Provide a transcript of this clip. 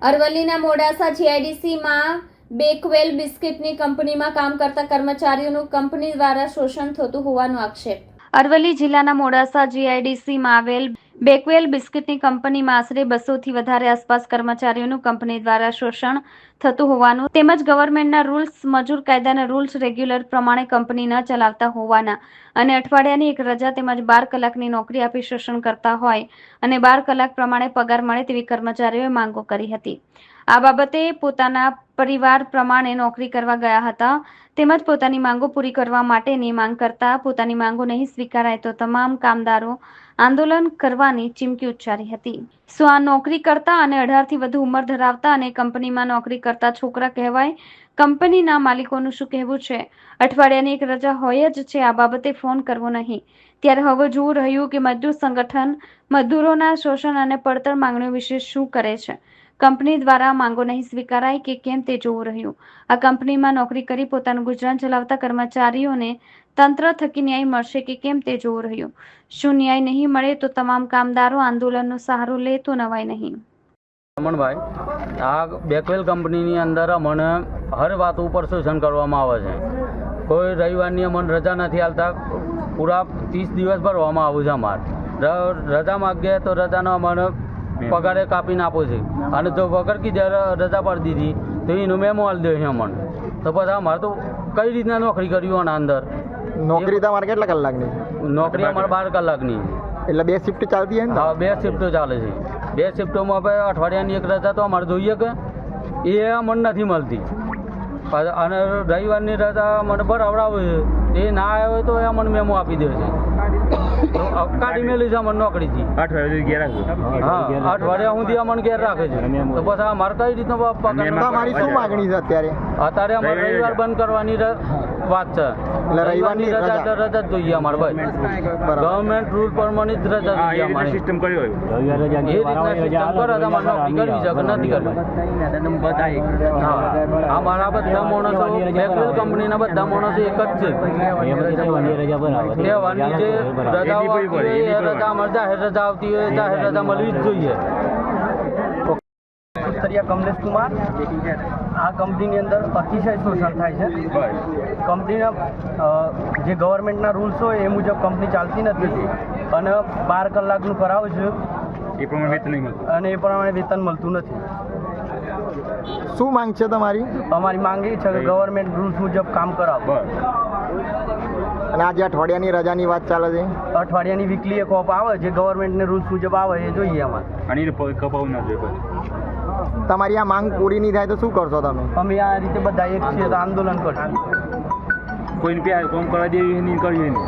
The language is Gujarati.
અરવલ્લીના મોડાસા જીઆઈડીસીમાં બેકવેલ બિસ્કિટની કંપનીમાં કામ કરતા કર્મચારીઓનું કંપની દ્વારા શોષણ થતું હોવાનો આક્ષેપ. અરવલ્લી જિલ્લાના મોડાસા જીઆઈડીસીમાં આવેલ બેકવેલ બિસ્કિટની કંપનીમાં આશરે 200થી વધારે આસપાસ કર્મચારીઓનું કંપની દ્વારા શોષણ થતું હોવાનું તેમજ ગવર્મેન્ટના રૂલ્સ મજૂર કાયદાના રૂલ્સ રેગ્યુલર પ્રમાણે કંપની ન ચલાવતા હોવાના અને અઠવાડિયાની એક રજા તેમજ 12 કલાકની નોકરી આપી શોષણ કરતા હોય અને 12 કલાક પ્રમાણે પગાર મળે તેવી કર્મચારીઓએ માંગો કરી હતી. આ બાબતે પોતાના પરિવાર પ્રમાણે નોકરી કરવા ગયા હતા તેમજ પોતાની માંગો પૂરી કરવા માટેની માંગ કરતા પોતાની માંગો નહીં સ્વીકારાય તો તમામ કામદારો આંદોલન કરવાની ચીમકી ઉચ્ચારી હતી. શું આ નોકરી કરતા અને 18થી વધુ ઉંમર ધરાવતા અને કંપનીમાં નોકરી કરતા છોકરા કહેવાય? કંપનીના માલિકોનું શું કહેવું છે? અઠવાડિયાની એક રજા હોય જ છે, આ બાબતે ફોન કરવો નહીં. ત્યારે હવે જોવું રહ્યું કે મજદૂર સંગઠન મજદૂરોના શોષણ અને પડતર માંગણીઓ વિશે શું કરે છે. કંપની દ્વારા માંગો નહીં સ્વીકારાય કે કેમ તે જોવું રહ્યું. આ કંપનીમાં નોકરી કરી પોતાનું ગુજરાન ચલાવતા કર્મચારીઓને તંત્ર થકી ન્યાય મળશે કે કેમ તે જોવું રહ્યું. શું ન્યાય નહીં મળે તો તમામ કામદારો આંદોલનનો સહારો લે તો નવાય નહીં. રમણભાઈ, આ બેકવેલ કંપનીની અંદર અમને હર વાત ઉપર શોષણ કરવામાં આવે છે. કોઈ રવિવારની અમને રજા નથી આલતા. પૂરા 30 દિવસ ભરવામાં આવે છે. અમારે રજા માગીએ તો રજાનો અમને પગારે કાપીને આપો છે અને જો વગર કીધે રજા પાડી દીધી તો એનો મેમો આલી દે છે અમને. તો પછી અમારે તો કઈ રીતના નોકરી કરવી આના અંદર? નોકરી તમારે કેટલા કલાકની? નોકરી અમારે 12 કલાકની. એટલે 2 શિફ્ટ ચાલતી હોય ને? હા, 2 શિફ્ટો ચાલે છે. 2 શિફ્ટોમાં હવે અઠવાડિયાની એક રજા તો અમારે જોઈએ કે એ અમને નથી મળતી અને રવિવારની રજા મને બરાબર છે. એ ના આવ્યો તો એ અમને મેમો આપી દે છે. કાઢી મેલી છે અમને નોકરીથી. અઠવાડિયા સુધી અમને ઘેર રાખે છે. તો પછી અમારે કઈ રીતનો તમારી શું માગણી છે અત્યારે? અત્યારે અમારે રવિવાર બંધ કરવાની વાત છે. રવિવારની રજા જ જોઈએ અમારે. ભાઈ, ગવર્મેન્ટ રૂલ પ્રમાણે જ રજા જોઈએ અમારે. સિસ્ટમ કરી હોય એ રીતના સિસ્ટમ કરે તો અમારે નોકરી કરવી છે કે નથી કરવી. હા, અમારા બધા માણસો બેકવેલ કંપનીના બધા માણસો એક જ છે. તહેવારની જે રજાઓ આવતી હોય એ રજા અમારે જાહેર રજા આવતી હોય જાહેર રજા મળવી જ જોઈએ. કમલેશ કુમાર, આ કંપનીની અંદર અતિશય શોષણ થાય છે. કંપનીના જે ગવર્મેન્ટના રૂલ્સ હોય એ મુજબ કંપની ચાલતી નથી અને 12 કલાકનું કરાવે છે એ પ્રમાણે વેતન નહીં મળતું અને એ પ્રમાણે વેતન મળતું નથી. શું માંગ છે તમારી? અમારી માંગ એ છે કે ગવર્મેન્ટ રૂલ્સ મુજબ કામ કરાવો. અને આજે અઠવાડિયાની રજાની વાત ચાલે છે. અઠવાડિયાની વીકલી એક ઓફ આવે જે ગવર્મેન્ટને રૂલ્સ મુજબ આવે એ જોઈએ અમારે. અને એને કપાવું ના જોઈએ. તમારી આ માંગ પૂરી નહીં થાય તો શું કરશો તમે? અમે આ રીતે બધા એક છીએ તો આંદોલન કરશું. કોઈને પ્યાર કોમ કરવા દેવી નહીં કરવી નહીં.